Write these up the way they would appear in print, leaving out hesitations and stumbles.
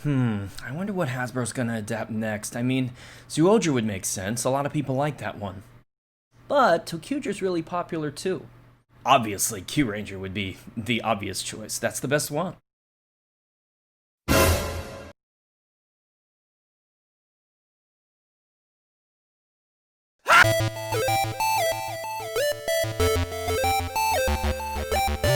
I wonder what Hasbro's gonna adapt next. I mean, Ryusoulger would make sense. A lot of people like that one. But Tokyuger's really popular too. Obviously, Q-Ranger would be the obvious choice. That's the best one.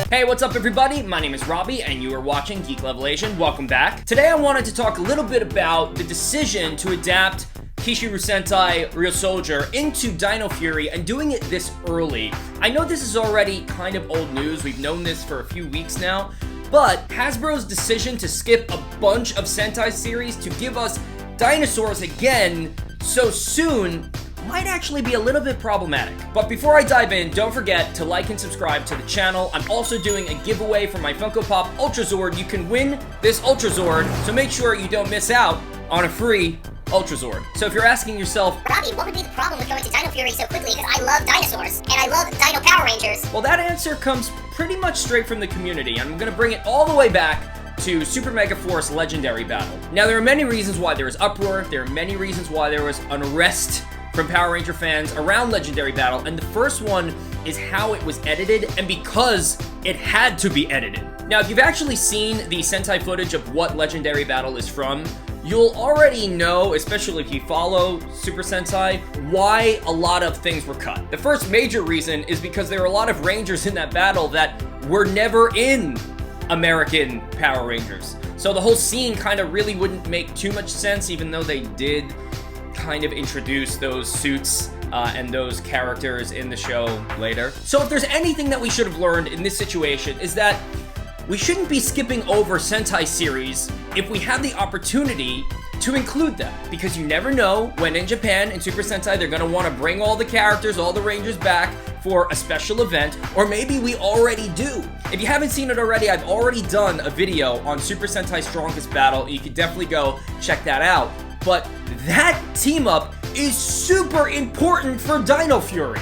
Hey, what's up everybody? My name is Robbie and you are watching Geek Levelation. Welcome back. Today I wanted to talk a little bit about the decision to adapt Kishiru Sentai Ryusoulger into Dino Fury and doing it this early. I know this is already kind of old news, we've known this for a few weeks now, but Hasbro's decision to skip a bunch of Sentai series to give us dinosaurs again so soon might actually be a little bit problematic. But before I dive in, don't forget to like and subscribe to the channel. I'm also doing a giveaway for my Funko Pop Ultra Zord. You can win this Ultra Zord, so make sure you don't miss out on a free Ultra Zord. So if you're asking yourself, Robbie, what would be the problem with going to Dino Fury so quickly? Because I love dinosaurs, and I love Dino Power Rangers. Well, that answer comes pretty much straight from the community. I'm gonna bring it all the way back to Supermegaforce Legendary Battle. Now, there are many reasons why there was uproar. There are many reasons why there was unrest from Power Ranger fans around Legendary Battle, and the first one is how it was edited, and because it had to be edited. Now, if you've actually seen the Sentai footage of what Legendary Battle is from, you'll already know, especially if you follow Super Sentai, why a lot of things were cut. The first major reason is because there were a lot of Rangers in that battle that were never in American Power Rangers. So the whole scene kind of really wouldn't make too much sense, even though they did kind of introduce those suits and those characters in the show later. So if there's anything that we should have learned in this situation is that we shouldn't be skipping over Sentai series if we have the opportunity to include them, because you never know when in Japan and Super Sentai they're gonna want to bring all the characters, all the Rangers back for a special event, or maybe we already do. If you haven't seen it already, I've already done a video on Super Sentai Strongest Battle. You could definitely go check that out. But that team up is super important for Dino Fury.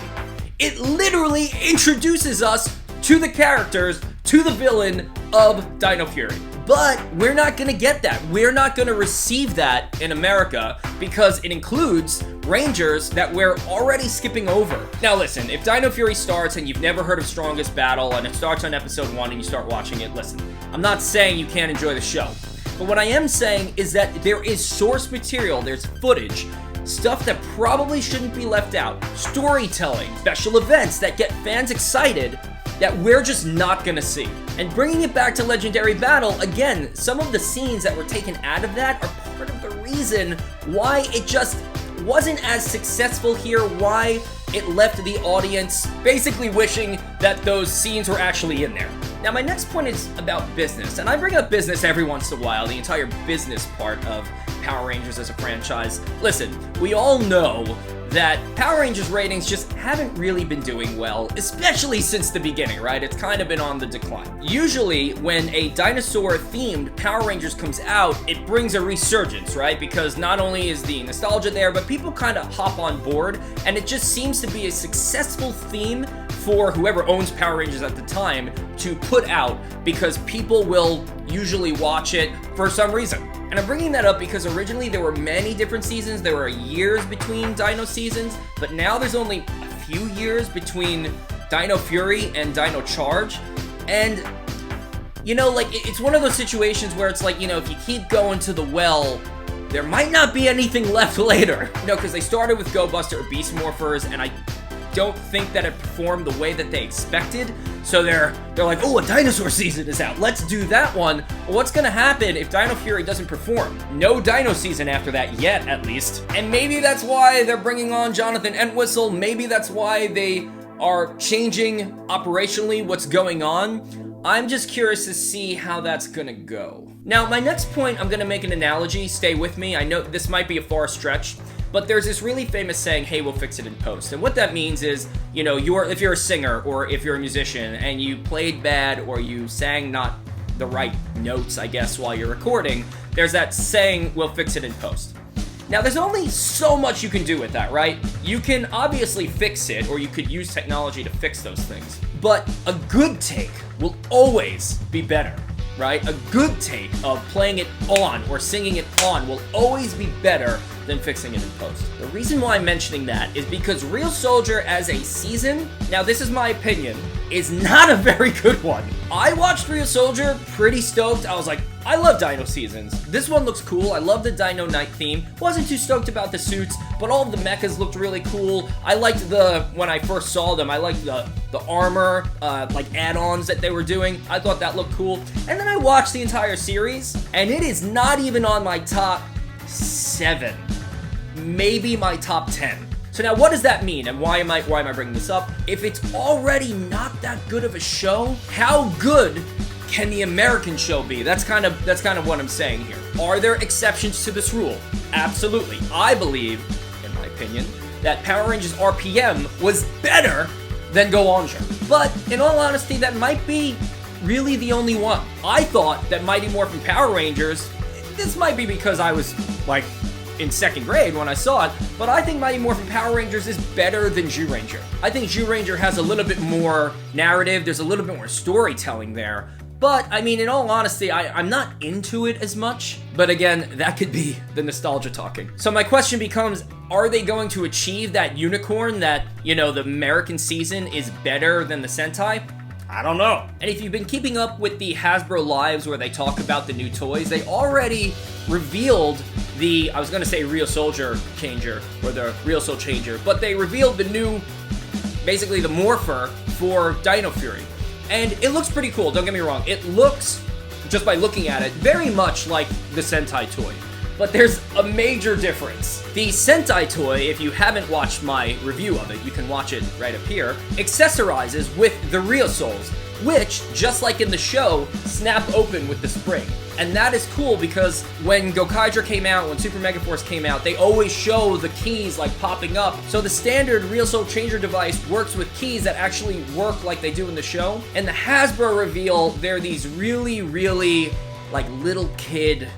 It literally introduces us to the characters, to the villain of Dino Fury. But we're not gonna get that. We're not gonna receive that in America because it includes Rangers that we're already skipping over. Now listen, if Dino Fury starts and you've never heard of Strongest Battle and it starts on episode 1 and you start watching it, listen, I'm not saying you can't enjoy the show. But what I am saying is that there is source material, there's footage, stuff that probably shouldn't be left out, storytelling, special events that get fans excited that we're just not gonna see. And bringing it back to Legendary Battle, again, some of the scenes that were taken out of that are part of the reason why it just wasn't as successful here, why it left the audience basically wishing that those scenes were actually in there. Now, my next point is about business, and I bring up business every once in a while, the entire business part of Power Rangers as a franchise. Listen, we all know that Power Rangers ratings just haven't really been doing well, especially since the beginning, right? It's kind of been on the decline. Usually, when a dinosaur-themed Power Rangers comes out, it brings a resurgence, right? Because not only is the nostalgia there, but people kind of hop on board, and it just seems to be a successful theme for whoever owns Power Rangers at the time to put out, because people will usually watch it for some reason. And I'm bringing that up because originally there were many different seasons, there were years between Dino seasons, but now there's only a few years between Dino Fury and Dino Charge, and you know, like, it's one of those situations where it's like, you know, if you keep going to the well, there might not be anything left later. You know, because they started with GoBuster or Beast Morphers, and I don't think that it performed the way that they expected. So they're like, oh, a dinosaur season is out, let's do that one. Well, what's gonna happen if Dino Fury doesn't perform? No Dino season after that yet, at least. And maybe that's why they're bringing on Jonathan Entwistle. Maybe that's why they are changing operationally what's going on. I'm just curious to see how that's gonna go. Now, my next point, I'm gonna make an analogy. Stay with me. I know this might be a far stretch, but there's this really famous saying, hey, we'll fix it in post. And what that means is, you know, if you're a singer or if you're a musician and you played bad or you sang not the right notes, I guess, while you're recording, there's that saying, we'll fix it in post. Now, there's only so much you can do with that, right? You can obviously fix it, or you could use technology to fix those things. But a good take will always be better. right? A good take of playing it on or singing it on will always be better than fixing it in post. The reason why I'm mentioning that is because Ryusoulger as a season, now this is my opinion, is not a very good one. I watched Ryusoulger pretty stoked. I was like, I love Dino Seasons. This one looks cool. I love the Dino Night theme. Wasn't too stoked about the suits, but all of the mechas looked really cool. I liked when I first saw them, I liked the armor, like add-ons that they were doing. I thought that looked cool. And then I watched the entire series, and it is not even on my top 7. Maybe my top 10. So now what does that mean, and why am I bringing this up? If it's already not that good of a show, how good can the American show be? That's kind of what I'm saying here. Are there exceptions to this rule? Absolutely. I believe, in my opinion, that Power Rangers RPM was better than GoBuster. But in all honesty, that might be really the only one. I thought that Mighty Morphin Power Rangers, this might be because I was like in 2nd grade when I saw it, but I think Mighty Morphin Power Rangers is better than Zyuranger. I think Zyuranger has a little bit more narrative, there's a little bit more storytelling there, but I mean, in all honesty, I'm not into it as much, but again, that could be the nostalgia talking. So my question becomes, are they going to achieve that unicorn that, you know, the American season is better than the Sentai? I don't know. And if you've been keeping up with the Hasbro Lives where they talk about the new toys, they already revealed I was gonna say Ryusoulger changer, or the Ryusoul changer, but they revealed the new, basically the morpher for Dino Fury. And it looks pretty cool, don't get me wrong. It looks, just by looking at it, very much like the Sentai toy. But there's a major difference. The Sentai toy, if you haven't watched my review of it, you can watch it right up here, accessorizes with the Ryusouls, which, just like in the show, snap open with the spring. And that is cool because when Gokaiger came out, when Supermegaforce came out, they always show the keys like popping up. So the standard Ryusoul changer device works with keys that actually work like they do in the show. And the Hasbro reveal, they're these really, really like little kid,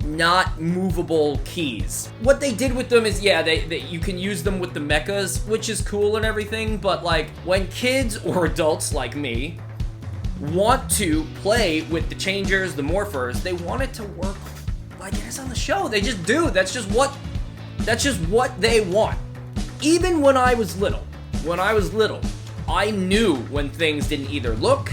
not movable keys. What they did with them is, yeah, you can use them with the mechas, which is cool and everything, but like when kids or adults like me want to play with the changers, the morphers, they want it to work like it is on the show. They just do. That's just what they want. Even when I was little, I knew when things didn't either look,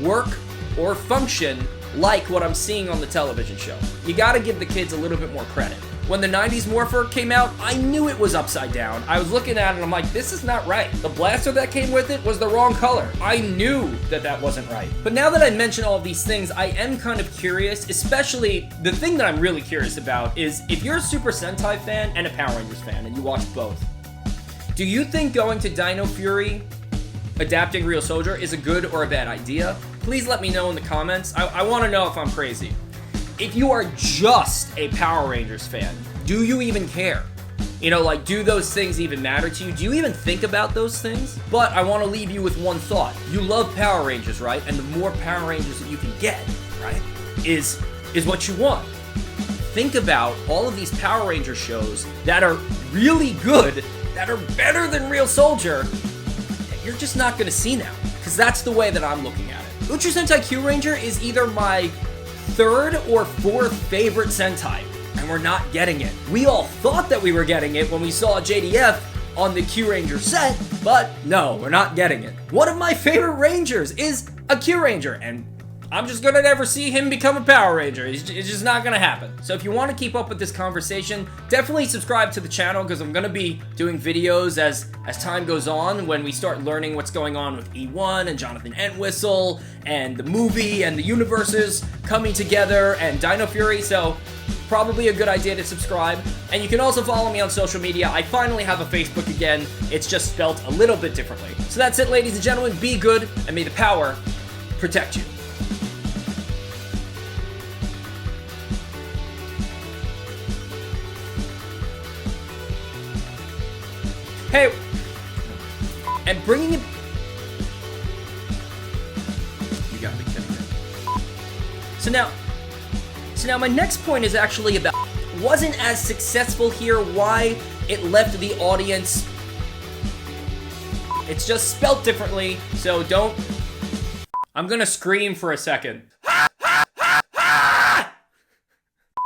work, or function like what I'm seeing on the television show. You gotta give the kids a little bit more credit. When the 90s Morpher came out, I knew it was upside down. I was looking at it and I'm like, this is not right. The blaster that came with it was the wrong color. I knew that wasn't right. But now that I mention all of these things, I am kind of curious, especially the thing that I'm really curious about is if you're a Super Sentai fan and a Power Rangers fan and you watch both, do you think going to Dino Fury, adapting Ryusoulger, is a good or a bad idea? Please let me know in the comments. I want to know if I'm crazy. If you are just a Power Rangers fan, do you even care? You know, like, do those things even matter to you? Do you even think about those things? But I want to leave you with one thought. You love Power Rangers, right? And the more Power Rangers that you can get, right, is what you want. Think about all of these Power Ranger shows that are really good, that are better than Ryusoulger, that you're just not going to see now. Because that's the way that I'm looking at it. Ultra Sentai Q Ranger is either my 3rd or 4th favorite Sentai, and we're not getting it. We all thought that we were getting it when we saw JDF on the Q Ranger set, but no, we're not getting it. One of my favorite Rangers is a Q Ranger, and I'm just gonna never see him become a Power Ranger. It's just not gonna happen. So if you want to keep up with this conversation, definitely subscribe to the channel because I'm gonna be doing videos as time goes on when we start learning what's going on with E1 and Jonathan Entwistle and the movie and the universes coming together and Dino Fury. So probably a good idea to subscribe. And you can also follow me on social media. I finally have a Facebook again. It's just spelled a little bit differently. So that's it, ladies and gentlemen. Be good and may the power protect you. Hey, and bringing it... You gotta be kidding me. So now my next point is actually about wasn't as successful here, why it left the audience. It's just spelt differently, so don't... I'm gonna scream for a second.